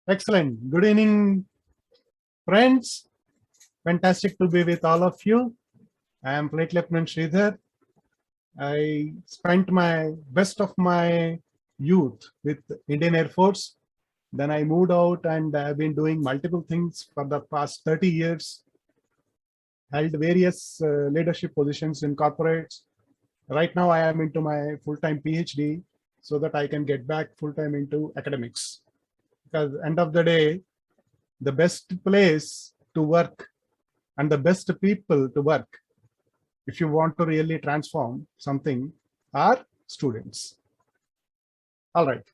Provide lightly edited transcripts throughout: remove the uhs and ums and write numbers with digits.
Excellent. Good evening, friends. Fantastic to be with all of you. I am Flight Lieutenant Sridhar. I spent my best of my youth with Indian Air Force. Then I moved out and I've been doing multiple things for the past 30 years. Held various leadership positions in corporates. Right now I am into my full-time PhD so that I can get back full-time into academics. Because end of the day, the best place to work and the best people to work, if you want to really transform something, are students. All right,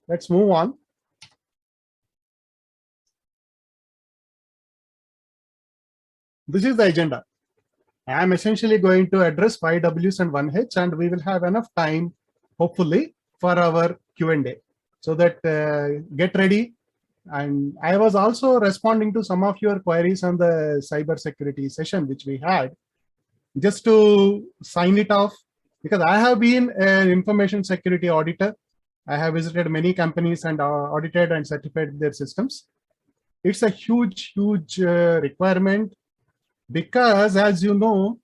let's move on. This is the agenda. I am essentially going to address 5 Ws and 1 H, and we will have enough time, hopefully, for our Q&A. So that get ready. And I was also responding to some of your queries on the cybersecurity session, which we had, just to sign it off, because I have been an information security auditor. I have visited many companies and audited and certified their systems. It's a huge requirement, because as you know,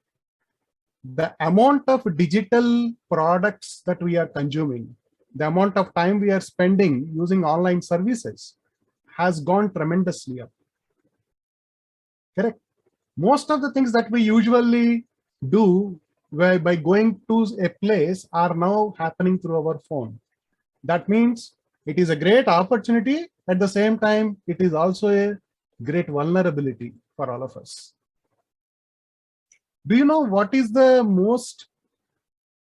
the amount of digital products that we are consuming, the amount of time we are spending using online services has gone tremendously up. Correct. Most of the things that we usually do by going to a place are now happening through our phone. That means it is a great opportunity. At the same time, it is also a great vulnerability for all of us. Do you know what is the most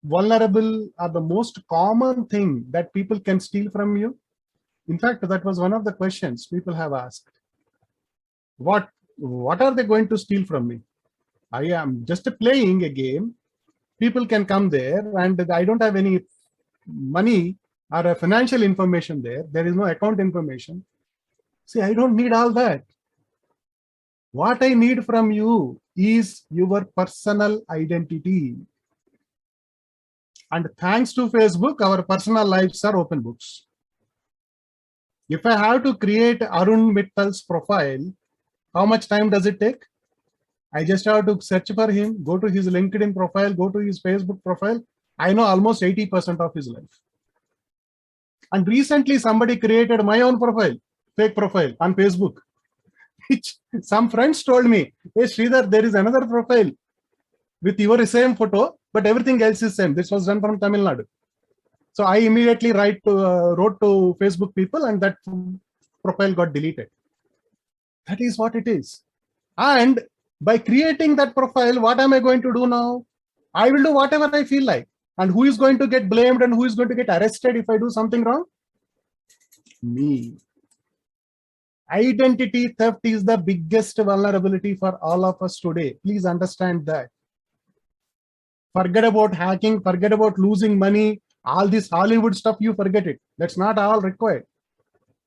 vulnerable or the most common thing that people can steal from you? In fact, that was one of the questions people have asked. What are they going to steal from me? I am just playing a game. People can come there and I don't have any money or a financial information there. There is no account information. See, I don't need all that. What I need from you is your personal identity. And thanks to Facebook, our personal lives are open books. If I have to create Arun Mittal's profile, how much time does it take? I just have to search for him, go to his LinkedIn profile, go to his Facebook profile. I know almost 80% of his life. And recently somebody created my own profile, fake profile on Facebook. Which some friends told me, hey Sridhar, there is another profile with your same photo, but everything else is same. This was done from Tamil Nadu. So I immediately wrote to Facebook people and that profile got deleted. That is what it is. And by creating that profile, what am I going to do now? I will do whatever I feel like. And who is going to get blamed and who is going to get arrested if I do something wrong? Me. Identity theft is the biggest vulnerability for all of us today. Please understand that. Forget about hacking, forget about losing money, all this Hollywood stuff, you forget it. That's not all required.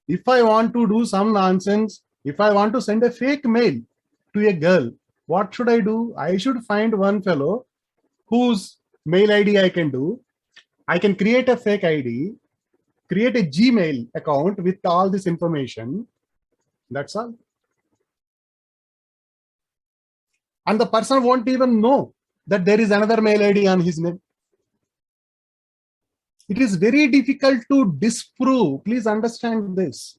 If I want to do some nonsense, if I want to send a fake mail to a girl, what should I do? I should find one fellow whose mail ID I can do. I can create a fake ID, create a Gmail account with all this information. That's all. And the person won't even know that there is another mail ID on his name. It is very difficult to disprove. Please understand this.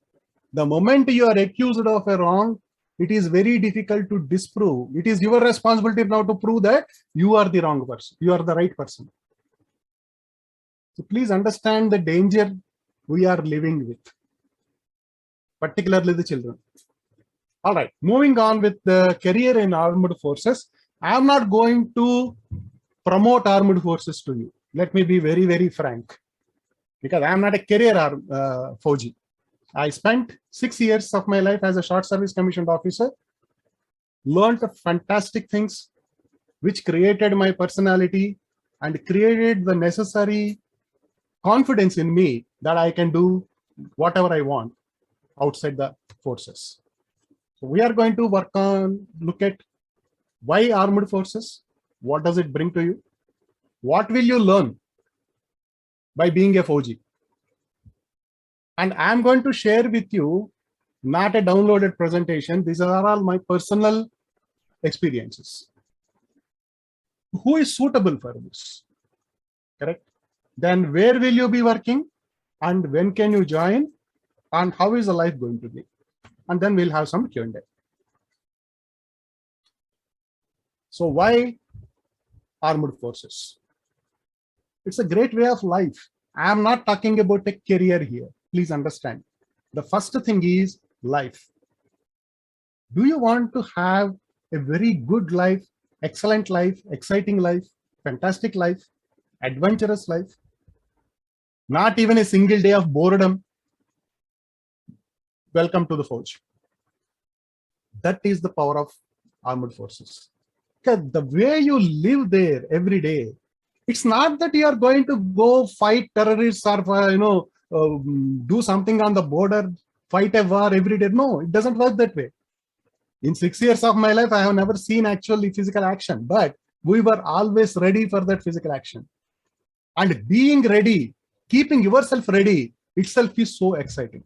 The moment you are accused of a wrong, it is very difficult to disprove. It is your responsibility now to prove that you are the wrong person, you are the right person. So please understand the danger we are living with, particularly the children. All right, moving on with the career in armed forces. I am not going to promote armed forces to you. Let me be very frank, because I am not a career Fauji. I spent 6 years of my life as a short service commissioned officer, learned fantastic things, which created my personality and created the necessary confidence in me that I can do whatever I want outside the forces. So we are going to look at why armed forces, what does it bring to you, what will you learn by being a Fauji. And I'm going to share with you not a downloaded presentation. These are all my personal experiences. Who is suitable for this? Correct? Then where will you be working? And when can you join? And how is the life going to be? And then we'll have some Q&A. So why armed forces? It's a great way of life. I am not talking about a career here. Please understand. The first thing is life. Do you want to have a very good life, excellent life, exciting life, fantastic life, adventurous life? Not even a single day of boredom. Welcome to the forge. That is the power of armed forces. Because the way you live there every day, it's not that you are going to go fight terrorists or do something on the border, fight a war every day. No, it doesn't work that way. In 6 years of my life, I have never seen actually physical action, but we were always ready for that physical action. And being ready, keeping yourself ready itself is so exciting.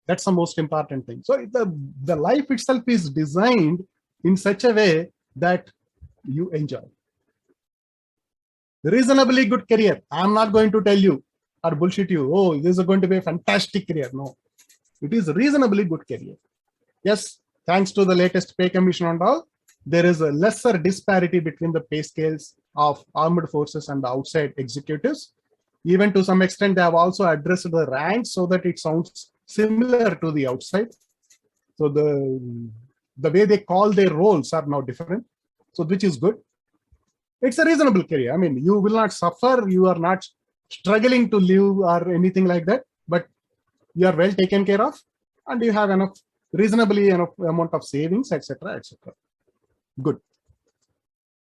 That's the most important thing. So the life itself is designed in such a way that you enjoy. Reasonably good career. I'm not going to tell you or bullshit you, oh, this is going to be a fantastic career. No, it is reasonably good career. Yes, thanks to the latest pay commission and all, there is a lesser disparity between the pay scales of armed forces and the outside executives. Even to some extent, they have also addressed the ranks so that it sounds similar to the outside. So the way they call their roles are now different. So which is good. It's a reasonable career. I mean, you will not suffer. You are not struggling to live or anything like that, but you are well taken care of and you have enough, reasonably enough amount of savings, etc., etc. Good.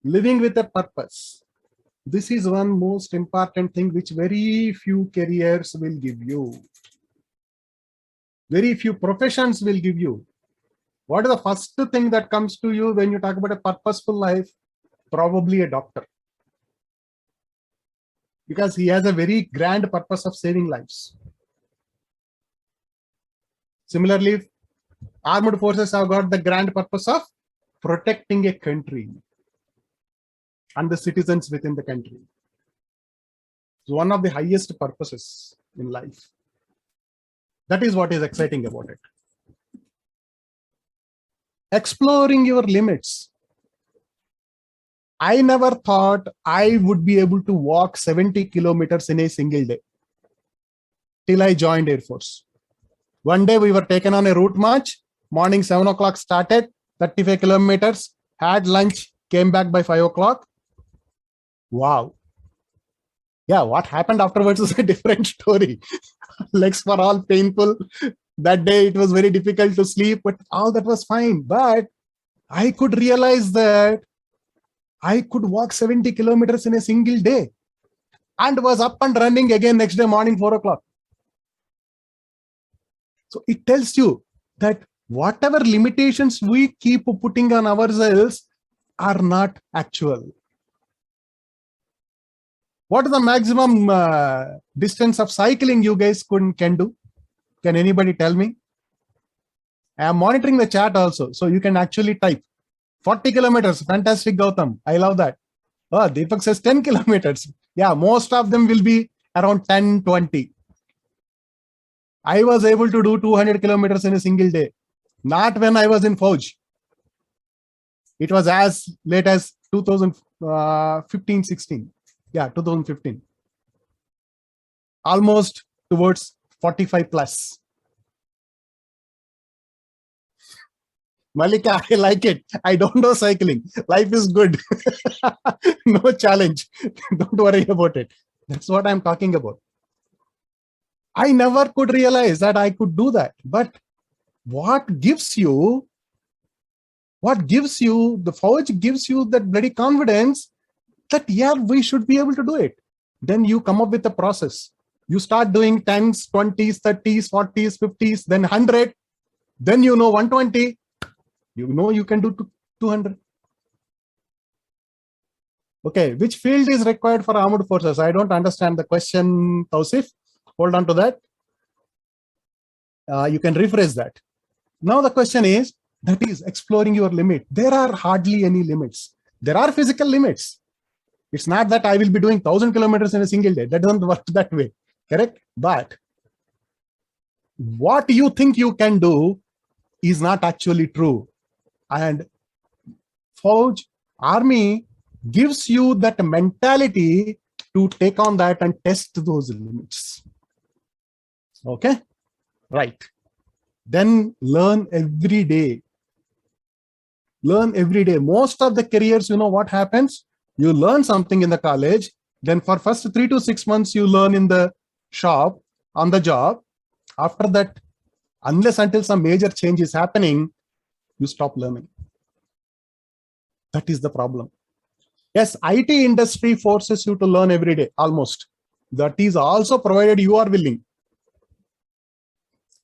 Living with a purpose. This is one most important thing which very few careers will give you. Very few professions will give you. What is the first thing that comes to you when you talk about a purposeful life? Probably a doctor. Because he has a very grand purpose of saving lives. Similarly, armed forces have got the grand purpose of protecting a country and the citizens within the country. It's one of the highest purposes in life. That is what is exciting about it. Exploring your limits. I never thought I would be able to walk 70 kilometers in a single day till I joined Air Force. One day we were taken on a route march. Morning 7 o'clock started, 35 kilometers, had lunch, came back by 5 o'clock. Wow. Yeah, what happened afterwards is a different story. Legs were all painful. That day it was very difficult to sleep, but all that was fine. But I could realize that I could walk 70 kilometers in a single day and was up and running again next day morning 4 o'clock. So it tells you that whatever limitations we keep putting on ourselves are not actual. What is the maximum distance of cycling you guys can do? Can anybody tell me? I am monitoring the chat also, so you can actually type. 40 kilometers, fantastic, Gautam. I love that. Oh, Deepak says 10 kilometers. Yeah, most of them will be around 10, 20. I was able to do 200 kilometers in a single day. Not when I was in Fauj. It was as late as 2015, 16. Yeah, 2015. Almost towards 45 plus. Malika, I like it. I don't know cycling. Life is good. No challenge. Don't worry about it. That's what I'm talking about. I never could realize that I could do that. But what gives you, the Forge gives you that bloody confidence that, yeah, we should be able to do it. Then you come up with a process. You start doing 10s, 20s, 30s, 40s, 50s, then 100. Then you know 120. You know you can do 200. Okay, which field is required for armed forces? I don't understand the question, Tausif. Hold on to that. You can rephrase that. Now the question is, that is exploring your limit. There are hardly any limits. There are physical limits. It's not that I will be doing 1,000 kilometers in a single day. That doesn't work that way. Correct? But what you think you can do is not actually true. And Fauj, army gives you that mentality to take on that and test those limits. Okay? Right. Then learn every day. Learn every day. Most of the careers, you know what happens? You learn something in the college, then for first 3 to 6 months, you learn in the shop, on the job. After that, unless until some major change is happening, you stop learning. That is the problem. Yes, IT industry forces you to learn every day, almost. That is also provided you are willing.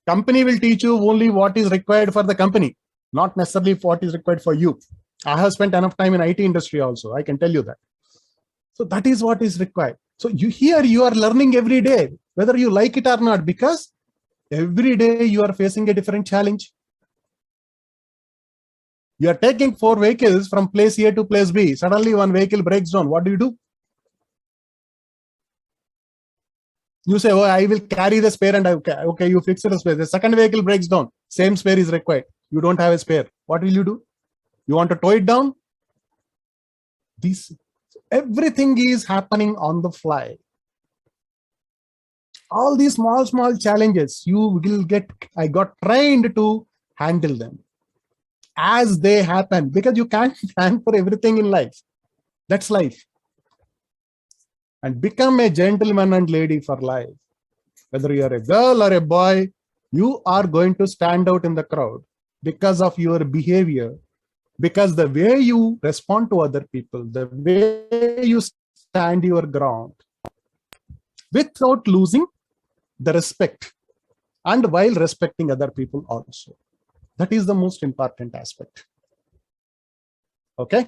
Company will teach you only what is required for the company, not necessarily what is required for you. I have spent enough time in IT industry also, I can tell you that. So that is what is required. So you are learning every day, whether you like it or not, because every day you are facing a different challenge. You are taking 4 vehicles from place A to place B. Suddenly one vehicle breaks down. What do? You say, oh, I will carry the spare, and okay, you fix the spare. The second vehicle breaks down. Same spare is required. You don't have a spare. What will you do? You want to tow it down? Everything is happening on the fly. All these small challenges, I got trained to handle them as they happen, because you can't plan for everything in life. That's life. And become a gentleman and lady for life. Whether you are a girl or a boy, you are going to stand out in the crowd because of your behavior, because the way you respond to other people, the way you stand your ground, without losing the respect, and while respecting other people also. That is the most important aspect. Okay?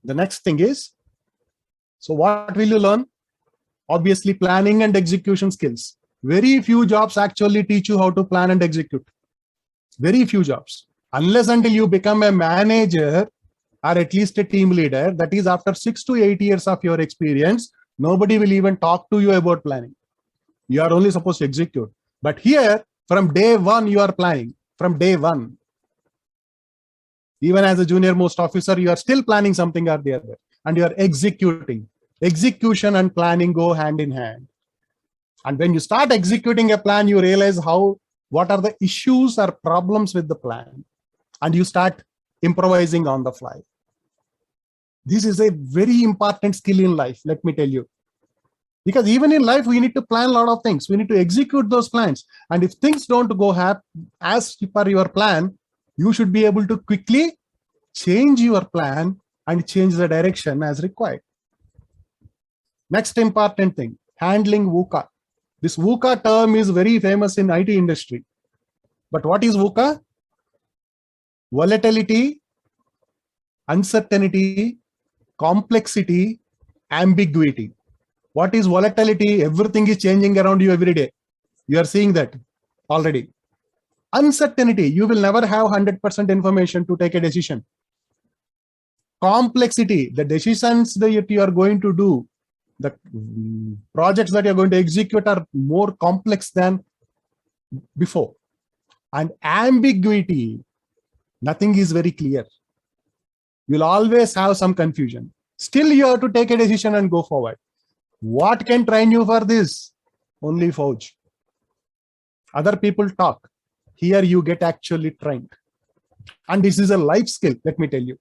The next thing is, so what will you learn? Obviously, planning and execution skills. Very few jobs actually teach you how to plan and execute. Very few jobs. Unless until you become a manager or at least a team leader, that is after 6 to 8 years of your experience, nobody will even talk to you about planning. You are only supposed to execute. But here, from day one, you are planning. From day one. Even as a junior most officer, you are still planning something or the other, and you are executing. Execution and planning go hand in hand. And when you start executing a plan, you realize what are the issues or problems with the plan, and you start improvising on the fly. This is a very important skill in life, let me tell you. Because even in life, we need to plan a lot of things. We need to execute those plans. And if things don't go as per your plan, you should be able to quickly change your plan and change the direction as required. Next important thing, handling VUCA. This VUCA term is very famous in IT industry. But what is VUCA? Volatility, uncertainty, complexity, ambiguity. What is volatility? Everything is changing around you every day. You are seeing that already. Uncertainty, you will never have 100% information to take a decision. Complexity, the decisions that you are going to do, the projects that you're going to execute are more complex than before. And ambiguity, nothing is very clear. You'll always have some confusion. Still, you have to take a decision and go forward. What can train you for this? Only Fauj. Other people talk. Here you get actually trained. And this is a life skill, let me tell you.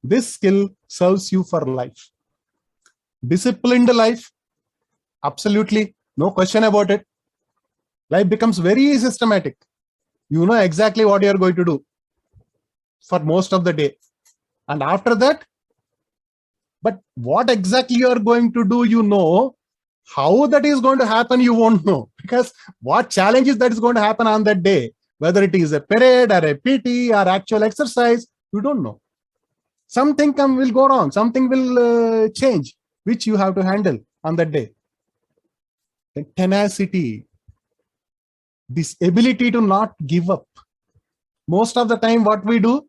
This skill serves you for life. Disciplined life, absolutely, no question about it. Life becomes very systematic. You know exactly what you are going to do for most of the day. And after that, but what exactly you are going to do, you know. How that is going to happen, you won't know. Because what challenges that is going to happen on that day, whether it is a parade or a PT or actual exercise, you don't know. Something will go wrong, something will change. which you have to handle on that day. The tenacity, this ability to not give up. Most of the time, what we do,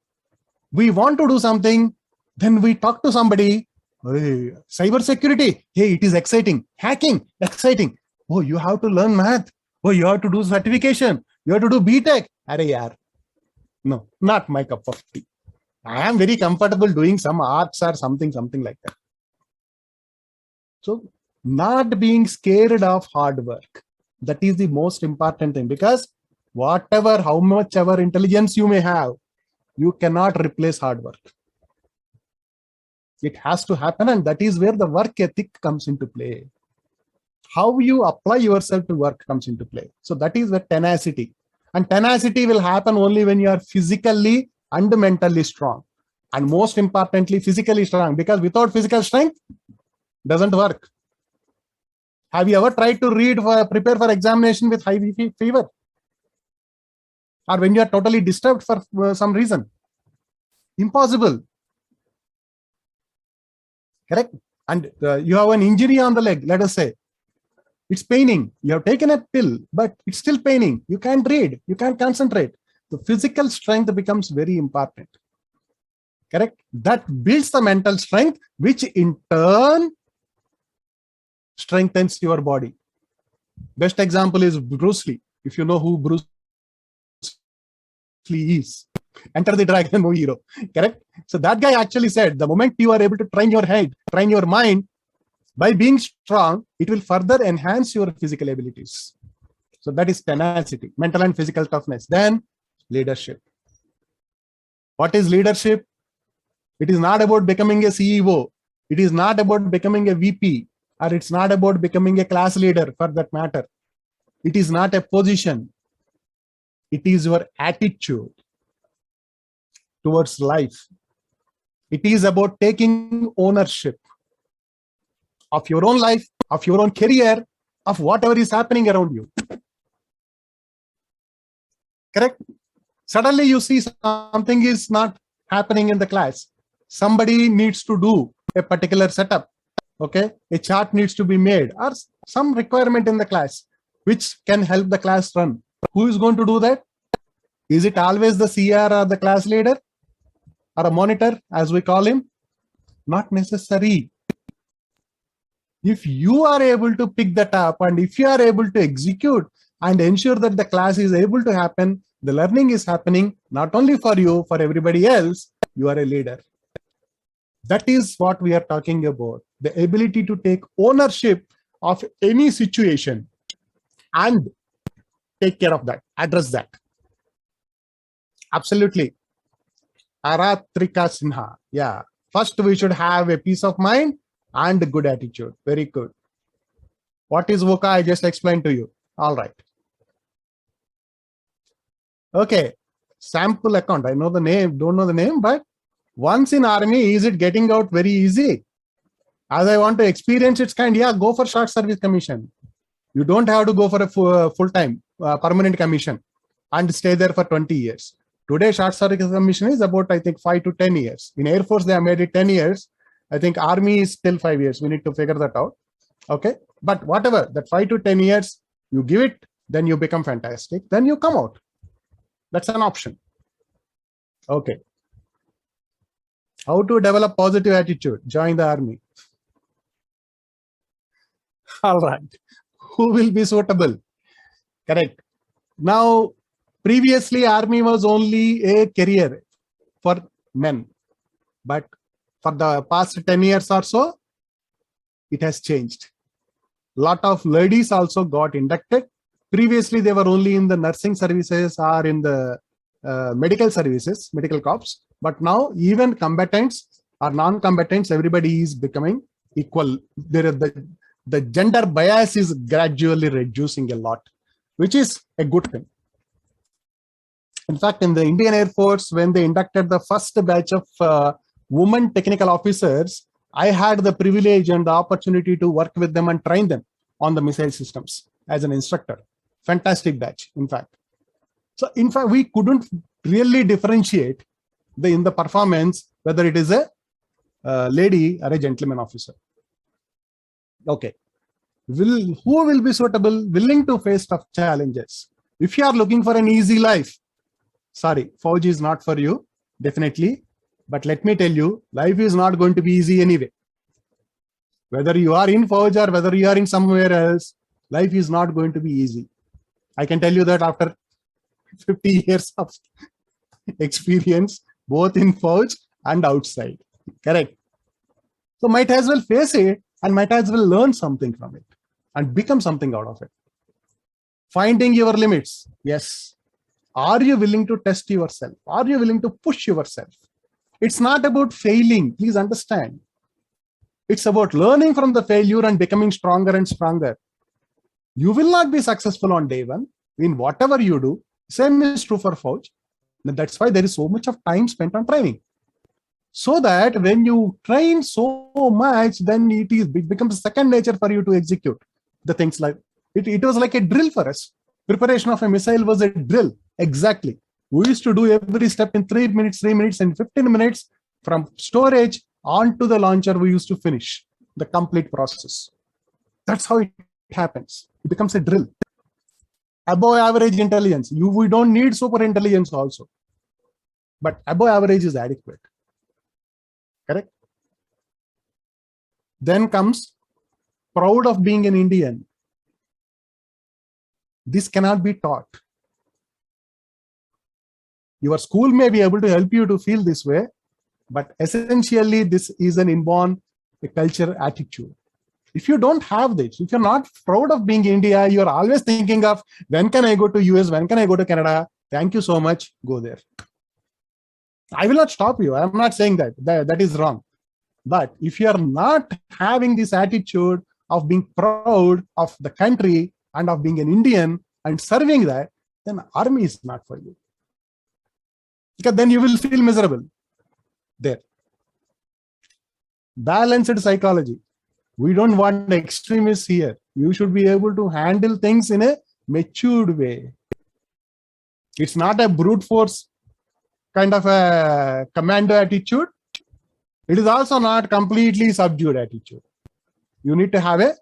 we want to do something, then we talk to somebody. Hey, cyber security, hey, it is exciting. Hacking, exciting. Oh, you have to learn math. Oh, you have to do certification. You have to do BTech. Arey yaar. No, not my cup of tea. I am very comfortable doing some arts or something like that. So not being scared of hard work. That is the most important thing, because whatever, how much ever intelligence you may have, you cannot replace hard work. It has to happen, and that is where the work ethic comes into play. How you apply yourself to work comes into play. So that is where tenacity. And tenacity will happen only when you are physically and mentally strong. And most importantly, physically strong, because without physical strength, doesn't work. Have you ever tried to prepare for examination with high fever? Or when you are totally disturbed for some reason? Impossible. Correct? And you have an injury on the leg, let us say. It's paining. You have taken a pill, but it's still paining. You can't read. You can't concentrate. The physical strength becomes very important. Correct? That builds the mental strength, which in turn strengthens your body. Best example is Bruce Lee. If you know who Bruce Lee is, Enter the Dragon movie hero. Correct? So that guy actually said, the moment you are able to train your head, train your mind, by being strong, it will further enhance your physical abilities. So that is tenacity, mental and physical toughness. Then leadership. What is leadership? It is not about becoming a CEO. It is not about becoming a VP, or it's not about becoming a class leader for that matter. It is not a position. It is your attitude towards life. It is about taking ownership of your own life, of your own career, of whatever is happening around you. Correct? Suddenly you see something is not happening in the class. Somebody needs to do a particular setup. Okay, a chart needs to be made, or some requirement in the class which can help the class run. Who is going to do that? Is it always the CR or the class leader or a monitor, as we call him? Not necessary. If you are able to pick that up, and if you are able to execute and ensure that the class is able to happen, the learning is happening, not only for you, for everybody else, you are a leader. That is what we are talking about. The ability to take ownership of any situation and take care of that, address that. Absolutely. Aratrika Sinha. Yeah. First, we should have a peace of mind and a good attitude. Very good. What is VOCA? I just explained to you. All right. Okay. Sample account. I know the name, don't know the name, but once in army, is it getting out very easy? As I want to experience its kind, yeah, go for short service commission. You don't have to go for a full-time permanent commission and stay there for 20 years. Today, short service commission is about, I think, 5 to 10 years. In Air Force, they have made it 10 years. I think Army is still 5 years. We need to figure that out. Okay. But whatever, that 5 to 10 years, you give it, then you become fantastic. Then you come out. That's an option. Okay. How to develop positive attitude? Join the army. All right. Who will be suitable? Correct. Now, previously, army was only a career for men. But for the past 10 years or so, it has changed. A lot of ladies also got inducted. Previously, they were only in the nursing services or in the medical services, medical corps. But now, even combatants or non-combatants, everybody is becoming equal. The gender bias is gradually reducing a lot, which is a good thing. In fact, in the Indian Air Force, when they inducted the first batch of women technical officers, I had the privilege and the opportunity to work with them and train them on the missile systems as an instructor. Fantastic batch, in fact. So, in fact, we couldn't really differentiate in the performance whether it is a lady or a gentleman officer. Okay. Who will be suitable, willing to face tough challenges? If you are looking for an easy life, sorry, Fauji is not for you, definitely. But let me tell you, life is not going to be easy anyway. Whether you are in Fauj or whether you are in somewhere else, life is not going to be easy. I can tell you that after 50 years of experience, both in Fauj and outside. Correct. So might as well face it and might as well learn something from it and become something out of it. Finding your limits. Yes. Are you willing to test yourself? Are you willing to push yourself? It's not about failing. Please understand. It's about learning from the failure and becoming stronger and stronger. You will not be successful on day one in whatever you do. Same is true for Fauj. That's why there is so much of time spent on training. So that when you train so much, then it becomes second nature for you to execute the things. Like it was like a drill for us. Preparation of a missile was a drill. Exactly. We used to do every step in 3 minutes, and 15 minutes from storage onto the launcher. We used to finish the complete process. That's how it happens. It becomes a drill. Above average intelligence. We don't need super intelligence also. But above average is adequate. Correct? Then comes proud of being an Indian. This cannot be taught. Your school may be able to help you to feel this way, but essentially this is an inborn culture attitude. If you don't have this, if you're not proud of being India, you're always thinking of when can I go to US, when can I go to Canada? Thank you so much, go there. I will not stop you. I'm not saying that is wrong. But if you're not having this attitude of being proud of the country and of being an Indian and serving that, then army is not for you. Because then you will feel miserable there. Balanced psychology. We don't want extremists here. You should be able to handle things in a matured way. It's not a brute force kind of a commando attitude. It is also not completely subdued attitude. You need to have a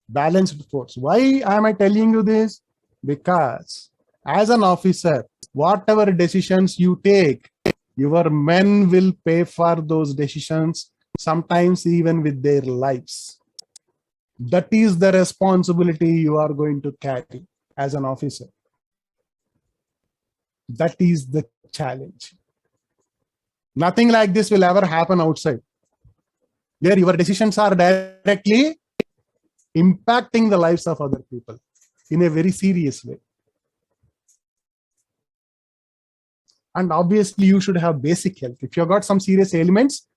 balanced force. Why am I telling you this? Because as an officer, whatever decisions you take, your men will pay for those decisions, sometimes even with their lives. That is the responsibility you are going to carry as an officer. That is the challenge. Nothing like this will ever happen outside. There, your decisions are directly impacting the lives of other people in a very serious way. And obviously, you should have basic health. If you've got some serious ailments,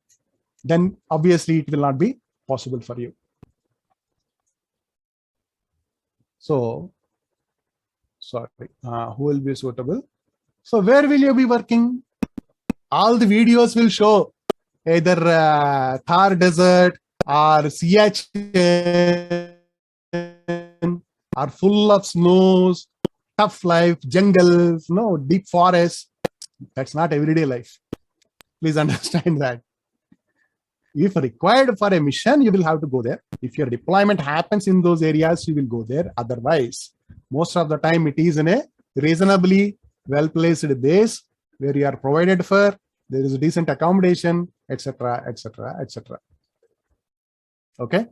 then obviously it will not be possible for you. So, sorry, who will be suitable? So, where will you be working? All the videos will show either Thar Desert or Siachen are full of snows, tough life, jungles, no deep forests. That's not everyday life. Please understand that. If required for a mission, you will have to go there. If your deployment happens in those areas, you will go there. Otherwise, most of the time it is in a reasonably well-placed base where you are provided for, there is a decent accommodation, etc., etc., etc. Okay?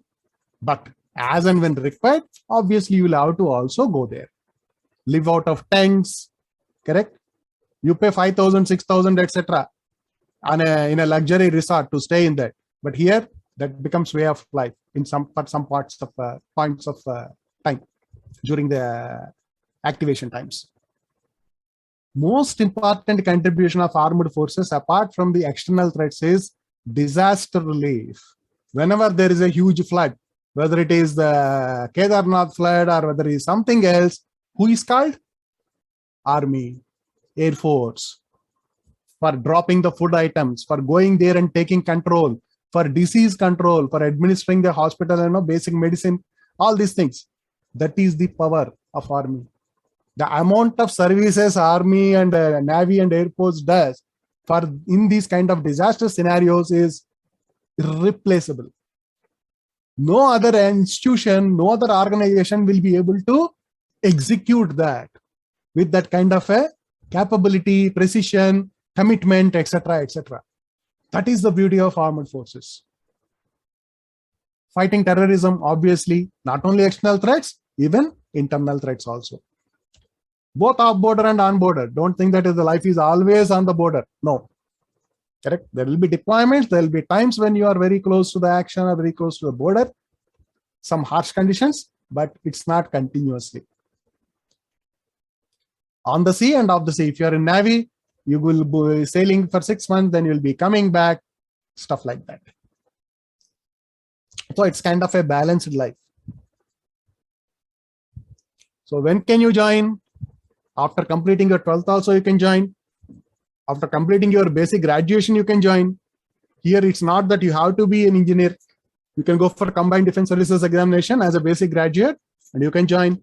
But as and when required, obviously you will have to also go there. Live out of tents, correct? You pay 5,000, 6,000, etc. in a luxury resort to stay in that. But here, that becomes way of life in some points of time during the activation times. Most important contribution of armed forces, apart from the external threats, is disaster relief. Whenever there is a huge flood, whether it is the Kedarnath flood or whether it is something else, who is called? Army, Air Force, for dropping the food items, for going there and taking control, for disease control, for administering the hospital, basic medicine, all these things. That is the power of army. The amount of services army and Navy and Air Force does for in these kind of disaster scenarios is irreplaceable. No other institution, no other organization will be able to execute that with that kind of a capability, precision, commitment, etc., etc. That is the beauty of armed forces. Fighting terrorism, obviously, not only external threats, even internal threats also. Both off border and on border. Don't think that the life is always on the border. No. Correct. There will be deployments. There will be times when you are very close to the action or very close to the border. Some harsh conditions, but it's not continuously. On the sea and off the sea. If you are in Navy, you will be sailing for 6 months, then you'll be coming back, stuff like that. So it's kind of a balanced life. So when can you join? After completing your 12th also you can join. After completing your basic graduation, you can join. Here it's not that you have to be an engineer. You can go for combined defense services examination as a basic graduate and you can join.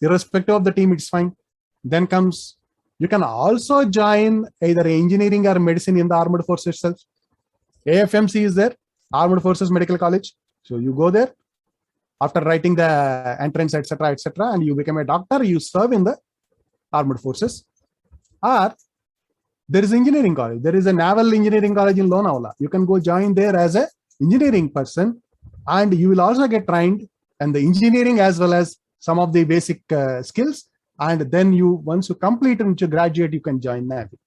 Irrespective of the team, it's fine. Then comes, you can also join either engineering or medicine in the armed force itself. AFMC is there, Armed Forces Medical College. So you go there after writing the entrance, etc., and you become a doctor, you serve in the armed forces. Or there is engineering college. There is a naval engineering college in Lonavala. You can go join there as a engineering person and you will also get trained in the engineering as well as some of the basic skills. And then once you complete and you graduate, you can join Navy.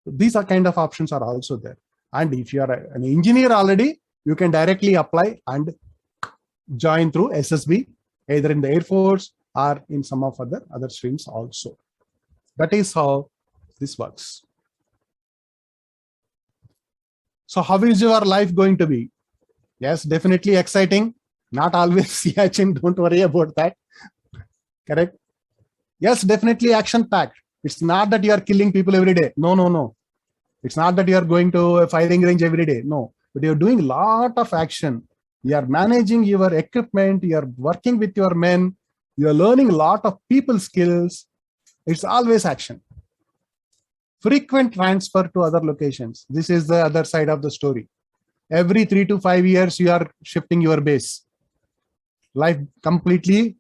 So these are kind of options are also there. And if you are an engineer already, you can directly apply and join through SSB, either in the Air Force or in some of other streams also. That is how this works. So how is your life going to be? Yes, definitely exciting. Not always Siachen, don't worry about that. Correct? Yes, definitely action-packed. It's not that you are killing people every day. No. It's not that you are going to a firing range every day. No, but you're doing a lot of action. You are managing your equipment. You are working with your men. You are learning a lot of people skills. It's always action. Frequent transfer to other locations. This is the other side of the story. Every 3 to 5 years, you are shifting your base. Life completely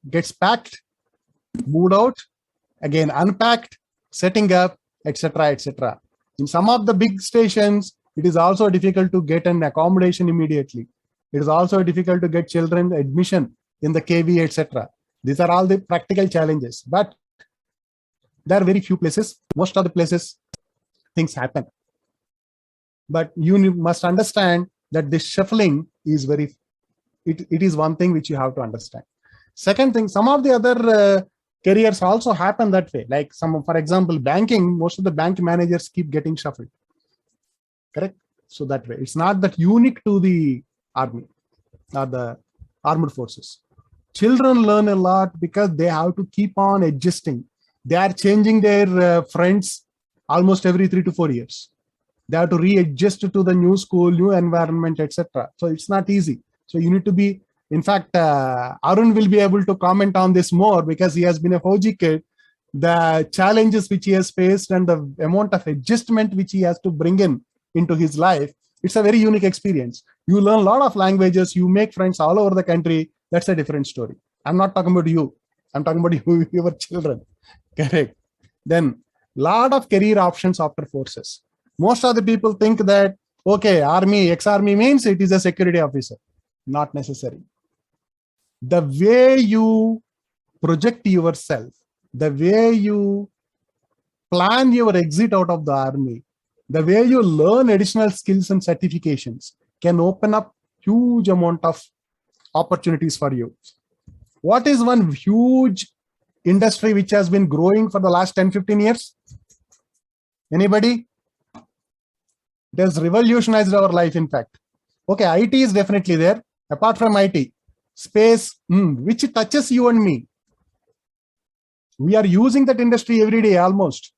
gets packed, moved out, again unpacked, setting up, etc., etc. In some of the big stations, it is also difficult to get an accommodation immediately. It is also difficult to get children admission in the KV, etc. These are all the practical challenges. But there are very few places. Most of the places, things happen. But you must understand that this shuffling is it is one thing which you have to understand. Second thing, some of the other careers also happen that way. Like for example, banking, most of the bank managers keep getting shuffled. Correct? So that way, it's not that unique to the army or the armed forces. Children learn a lot because they have to keep on adjusting. They are changing their friends almost every 3 to 4 years. They have to readjust to the new school, new environment, etc. So it's not easy. So you need to be, in fact, Arun will be able to comment on this more because he has been a Fauji kid. The challenges which he has faced and the amount of adjustment which he has to bring into his life, it's a very unique experience. You learn a lot of languages, you make friends all over the country. That's a different story. I'm not talking about you. I'm talking about you, your children. Correct. Then lot of career options after forces. Most of the people think that, okay, army, ex-army means it is a security officer. Not necessary. The way you project yourself, the way you plan your exit out of the army, the way you learn additional skills and certifications can open up huge amount of opportunities for you. What is one huge industry which has been growing for the last 10-15 years? Anybody? It has revolutionized our life, in fact. Okay, IT is definitely there. Apart from IT, space, which touches you and me. We are using that industry every day almost.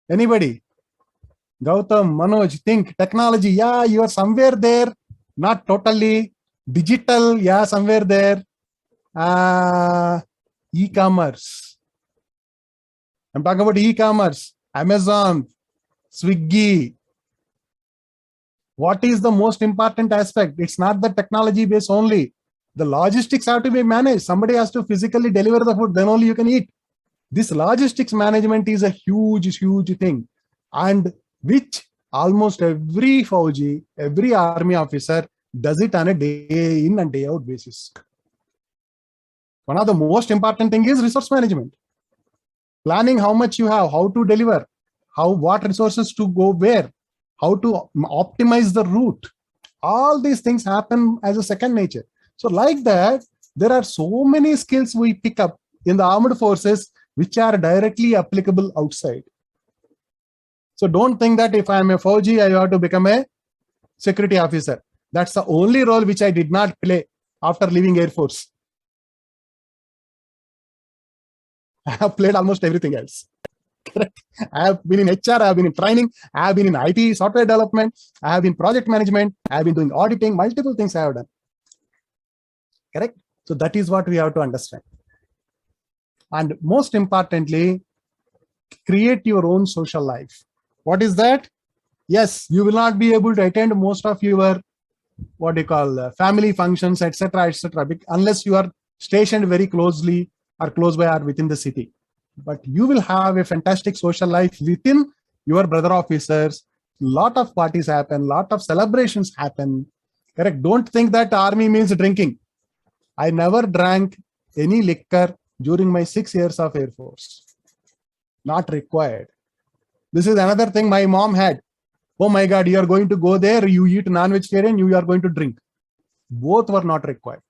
Anybody? Gautam, Manoj, think technology. Yeah, you are somewhere there. Not totally. Digital, yeah, somewhere there. E-commerce. I'm talking about e-commerce. Amazon, Swiggy. What is the most important aspect? It's not the technology base only. The logistics have to be managed. Somebody has to physically deliver the food, then only you can eat. This logistics management is a huge thing, and which almost every Fauji, every army officer does it on a day in and day out basis. One of the most important thing is resource management. Planning how much you have, how to deliver, what resources to go where, how to optimize the route. All these things happen as a second nature. So like that, there are so many skills we pick up in the armed forces which are directly applicable outside. So don't think that if I'm a Fauji, I have to become a security officer. That's the only role which I did not play after leaving Air Force. I have played almost everything else. I have been in HR, I have been in training, I have been in IT, software development, I have been project management, I have been doing auditing, multiple things I have done. Correct? So that is what we have to understand. And most importantly, create your own social life. What is that? Yes, you will not be able to attend most of your family functions, etc., unless you are stationed very closely or close by or within the city. But you will have a fantastic social life within your brother officers. Lot of parties happen, lot of celebrations happen. Correct? Don't think that army means drinking. I never drank any liquor during my 6 years of Air Force. Not required. This is another thing my mom had. Oh my God, you are going to go there, you eat non-vegetarian, you are going to drink. Both were not required.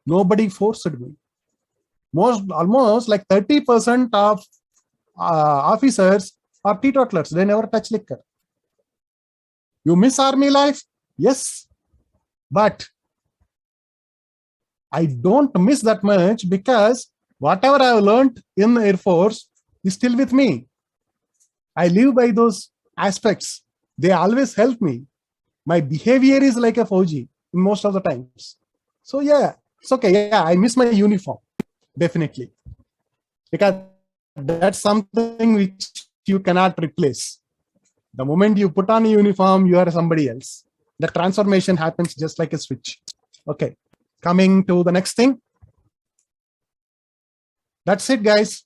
Nobody forced me. Almost like 30% of officers are teetotalers. They never touch liquor. You miss army life? Yes. But I don't miss that much because whatever I have learned in the Air Force is still with me. I live by those aspects. They always help me. My behavior is like a Fauji in most of the times. So yeah, it's okay. Yeah, I miss my uniform. Definitely. Because that's something which you cannot replace. The moment you put on a uniform, you are somebody else. The transformation happens just like a switch. Okay. Coming to the next thing. That's it, guys.